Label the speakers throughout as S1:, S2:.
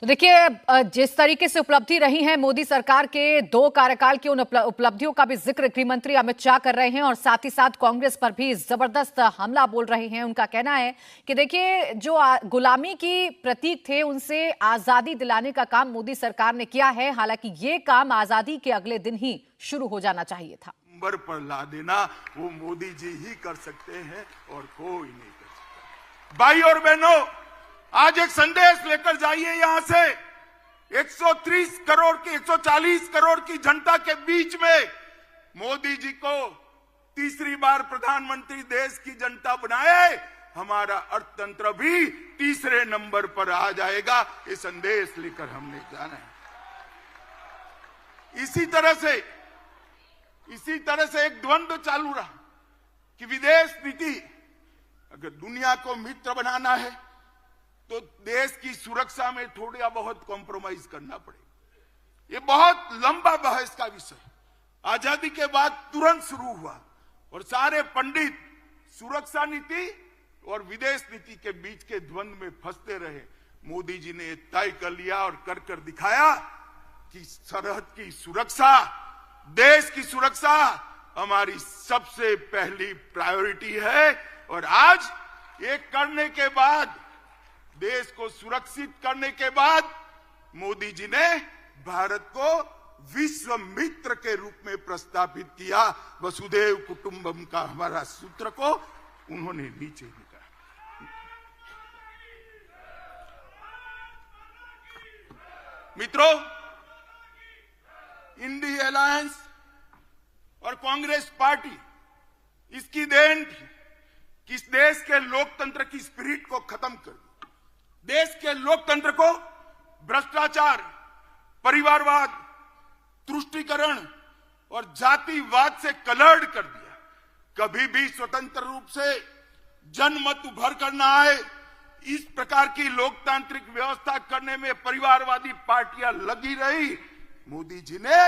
S1: तो देखिए, जिस तरीके से उपलब्धि रही है मोदी सरकार के 2 कार्यकाल की, उन उपलब्धियों का भी जिक्र गृह मंत्री अमित शाह कर रहे हैं और साथ ही साथ कांग्रेस पर भी जबरदस्त हमला बोल रहे हैं। उनका कहना है कि देखिए, जो गुलामी की प्रतीक थे उनसे आजादी दिलाने का काम मोदी सरकार ने किया है। हालांकि ये काम आजादी के अगले दिन ही शुरू हो जाना चाहिए था।
S2: नंबर पर ला देना वो मोदी जी ही कर सकते हैं और कोई नहीं कर सकता। भाई और बहनों, आज एक संदेश लेकर जाइए यहां से। 130 करोड़ की 140 करोड़ की जनता के बीच में मोदी जी को तीसरी बार प्रधानमंत्री देश की जनता बनाए, हमारा अर्थतंत्र भी तीसरे नंबर पर आ जाएगा। ये संदेश लेकर हमने जाना है। इसी तरह से एक द्वंद्व चालू रहा कि विदेश नीति, अगर दुनिया को मित्र बनाना है तो देश की सुरक्षा में थोड़ा बहुत कॉम्प्रोमाइज करना पड़ेगा। ये बहुत लंबा बहस का विषय आजादी के बाद तुरंत शुरू हुआ और सारे पंडित सुरक्षा नीति और विदेश नीति के बीच के द्वंद्व में फंसते रहे। मोदी जी ने तय कर लिया और कर दिखाया कि सरहद की सुरक्षा, देश की सुरक्षा हमारी सबसे पहली प्रायोरिटी है। और आज ये करने के बाद, देश को सुरक्षित करने के बाद, मोदी जी ने भारत को विश्व मित्र के रूप में प्रस्तावित किया। वसुधैव कुटुंबकम का हमारा सूत्र को उन्होंने नीचे लिखा। मित्रों, इंडिया अलायंस और कांग्रेस पार्टी, इसकी देन थी कि इस देश के लोकतंत्र की स्पिरिट को खत्म कर दिया। देश के लोकतंत्र को भ्रष्टाचार, परिवारवाद, तुष्टीकरण और जातिवाद से कलर्ड कर दिया। कभी भी स्वतंत्र रूप से जनमत उभर कर न आए, इस प्रकार की लोकतांत्रिक व्यवस्था करने में परिवारवादी पार्टियां लगी रही। मोदी जी ने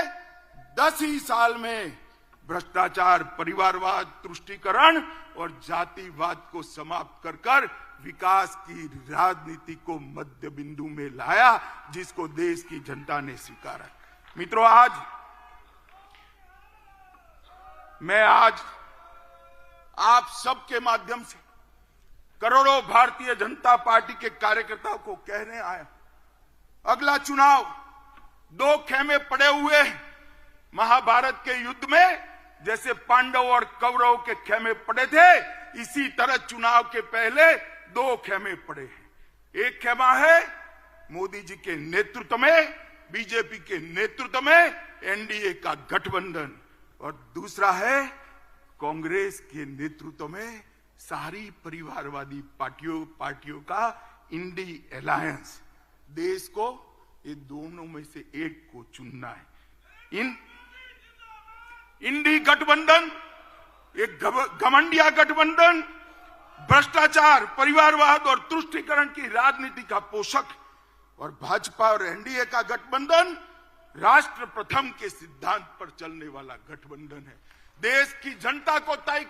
S2: 10 ही साल में भ्रष्टाचार, परिवारवाद, तुष्टीकरण और जातिवाद को समाप्त कर विकास की राजनीति को मध्य बिंदु में लाया, जिसको देश की जनता ने स्वीकारा। मित्रों, मैं आज आप सबके माध्यम से करोड़ों भारतीय जनता पार्टी के कार्यकर्ताओं को कहने आया, अगला चुनाव 2 खेमे पड़े हुए महाभारत के युद्ध में जैसे पांडव और कौरव के खेमे पड़े थे, इसी तरह चुनाव के पहले 2 खेमे पड़े हैं। एक खेमा है मोदी जी के नेतृत्व में, बीजेपी के नेतृत्व में एनडीए का गठबंधन, और दूसरा है कांग्रेस के नेतृत्व में सारी परिवारवादी पार्टियों का इंडी अलायंस। देश को ये दोनों में से एक को चुनना है। इंडी गठबंधन एक घमंडिया गठबंधन, भ्रष्टाचार, परिवारवाद और तुष्टीकरण की राजनीति का पोषक, और भाजपा और एनडीए का गठबंधन राष्ट्र प्रथम के सिद्धांत पर चलने वाला गठबंधन है। देश की जनता को तय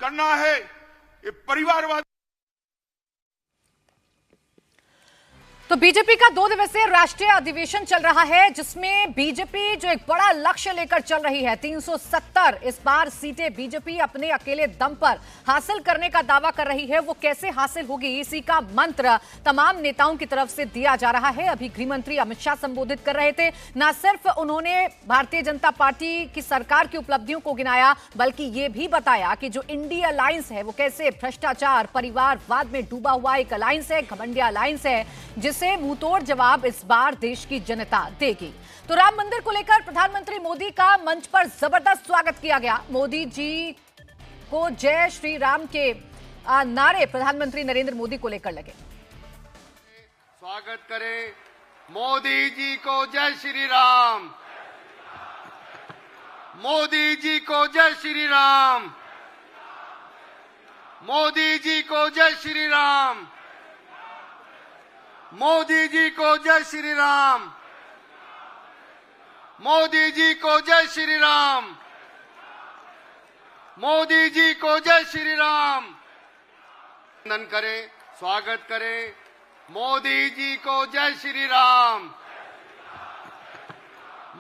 S2: करना है ये परिवारवाद।
S1: तो बीजेपी का 2 दिवसीय राष्ट्रीय अधिवेशन चल रहा है, जिसमें बीजेपी जो एक बड़ा लक्ष्य लेकर चल रही है, 370 इस बार सीटें बीजेपी अपने अकेले दम पर हासिल करने का दावा कर रही है। वो कैसे हासिल होगी, इसी का मंत्र तमाम नेताओं की तरफ से दिया जा रहा है। अभी गृह मंत्री अमित शाह संबोधित कर रहे थे। न सिर्फ उन्होंने भारतीय जनता पार्टी की सरकार की उपलब्धियों को गिनाया, बल्कि ये भी बताया कि जो इंडिया अलायंस है वो कैसे भ्रष्टाचार, परिवारवाद में डूबा हुआ एक अलायंस है, घमंडिया अलायंस है, जिससे मुंहतोड़ जवाब इस बार देश की जनता देगी। तो राम मंदिर को लेकर प्रधानमंत्री मोदी का मंच पर जबरदस्त स्वागत किया गया। मोदी जी को जय श्री राम के नारे प्रधानमंत्री नरेंद्र मोदी को लेकर लगे।
S3: स्वागत करें मोदी जी को, जय श्री राम। मोदी जी को जय श्री राम। मोदी जी को जय श्री राम। मोदी जी को जय श्री राम। मोदी जी को जय श्री राम। मोदी जी को जय श्री राम। वंदन करें, स्वागत करें मोदी जी को जय श्री राम।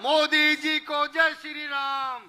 S3: मोदी जी को जय श्री राम।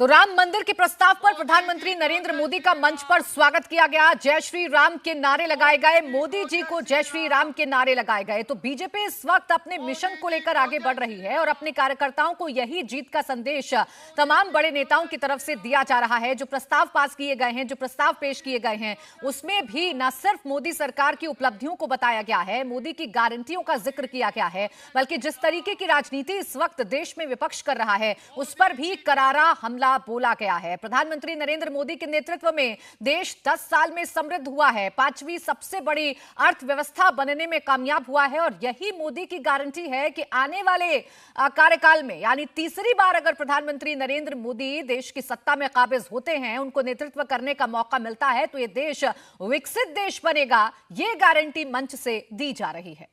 S1: तो राम मंदिर के प्रस्ताव पर प्रधानमंत्री नरेंद्र मोदी का मंच पर स्वागत किया गया। जय श्री राम के नारे लगाए गए, मोदी जी को जय श्री राम के नारे लगाए गए। तो बीजेपी इस वक्त अपने मिशन को लेकर आगे बढ़ रही है और अपने कार्यकर्ताओं को यही जीत का संदेश तमाम बड़े नेताओं की तरफ से दिया जा रहा है। जो प्रस्ताव पास किए गए हैं, जो प्रस्ताव पेश किए गए हैं, उसमें भी न सिर्फ मोदी सरकार की उपलब्धियों को बताया गया है, मोदी की गारंटियों का जिक्र किया गया है, बल्कि जिस तरीके की राजनीति इस वक्त देश में विपक्ष कर रहा है, उस पर भी करारा हमला बोला गया है। प्रधानमंत्री नरेंद्र मोदी के नेतृत्व में देश 10 साल में समृद्ध हुआ है, 5वीं सबसे बड़ी अर्थव्यवस्था बनने में कामयाब हुआ है और यही मोदी की गारंटी है कि आने वाले कार्यकाल में, यानी तीसरी बार अगर प्रधानमंत्री नरेंद्र मोदी देश की सत्ता में काबिज होते हैं, उनको नेतृत्व करने का मौका मिलता है, तो ये देश विकसित देश बनेगा। ये गारंटी मंच से दी जा रही है।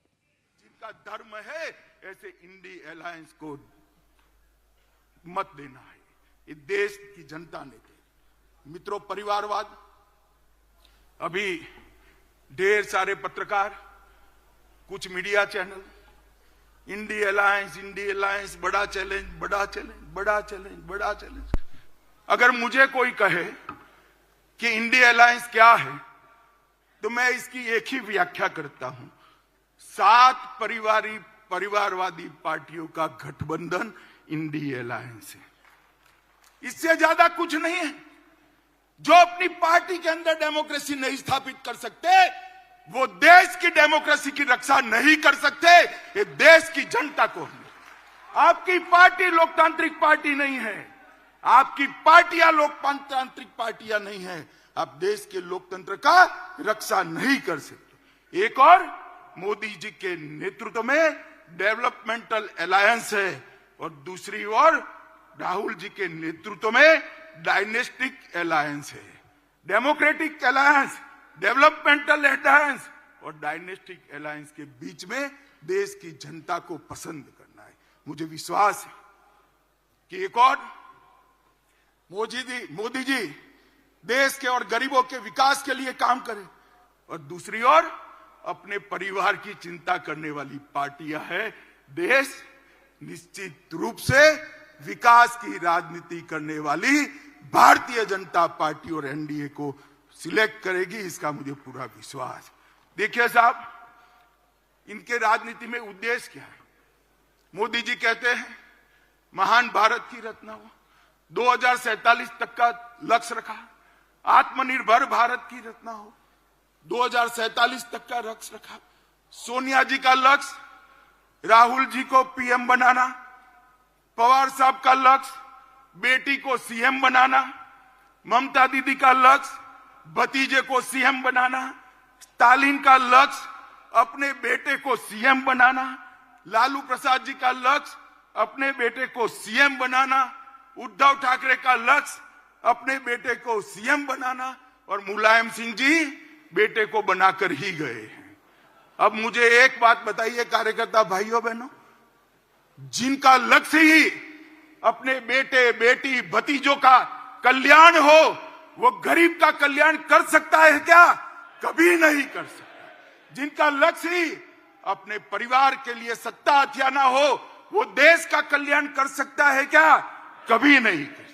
S2: जिनका धर्म है ऐसे इंडी अलायंस को मत देना है, ये देश की जनता ने दी। मित्रों, परिवारवाद, अभी ढेर सारे पत्रकार, कुछ मीडिया चैनल, इंडी अलायंस बड़ा चैलेंज, बड़ा चैलेंज, बड़ा चैलेंज, बड़ा चैलेंज। अगर मुझे कोई कहे कि इंडी अलायंस क्या है, तो मैं इसकी एक ही व्याख्या करता हूं, 7 परिवारवादी पार्टियों का गठबंधन इंडी अलायंस है। इससे ज्यादा कुछ नहीं है। जो अपनी पार्टी के अंदर डेमोक्रेसी नहीं स्थापित कर सकते, वो देश की डेमोक्रेसी की रक्षा नहीं कर सकते। ये देश की जनता को है। आपकी पार्टी लोकतांत्रिक पार्टी नहीं है, आपकी पार्टियां लोकतांत्रिक पार्टियां नहीं है। आप देश के लोकतंत्र का रक्षा नहीं कर सकते। एक और मोदी जी के नेतृत्व में डेवलपमेंटल अलायंस है और दूसरी ओर राहुल जी के नेतृत्व में डायनेस्टिक अलायंस है। डेमोक्रेटिक अलायंस, डेवलपमेंटल अलायंस और डायनेस्टिक अलायंस के बीच में देश की जनता को पसंद करना है। मुझे विश्वास है कि एक और मोदी जी देश के और गरीबों के विकास के लिए काम करें और दूसरी ओर अपने परिवार की चिंता करने वाली पार्टियां हैं। देश निश्चित रूप से विकास की राजनीति करने वाली भारतीय जनता पार्टी और एनडीए को सिलेक्ट करेगी, इसका मुझे पूरा विश्वास। देखिए साहब, इनके राजनीति में उद्देश्य क्या है? मोदी जी कहते हैं महान भारत की रचना हो, 2047 तक का लक्ष्य रखा, आत्मनिर्भर भारत की रचना हो, 2047 तक का लक्ष्य रखा। सोनिया जी का लक्ष्य, राहुल जी को पीएम बनाना, पवार साहब का लक्ष्य बेटी को सीएम बनाना, ममता दीदी का लक्ष्य भतीजे को सीएम बनाना, स्टालिन का लक्ष्य अपने बेटे को सीएम बनाना, लालू प्रसाद जी का लक्ष्य अपने बेटे को सीएम बनाना, उद्धव ठाकरे का लक्ष्य अपने बेटे को सीएम बनाना और मुलायम सिंह जी बेटे को बनाकर ही गए हैं। अब मुझे एक बात बताइए कार्यकर्ता भाइयों बहनों, जिनका लक्ष्य ही अपने बेटे बेटी भतीजों का कल्याण हो, वो गरीब का कल्याण कर सकता है क्या? कभी नहीं कर सकता। जिनका लक्ष्य ही अपने परिवार के लिए सत्ता हथियाना हो, वो देश का कल्याण कर सकता है क्या? कभी नहीं कर सकता।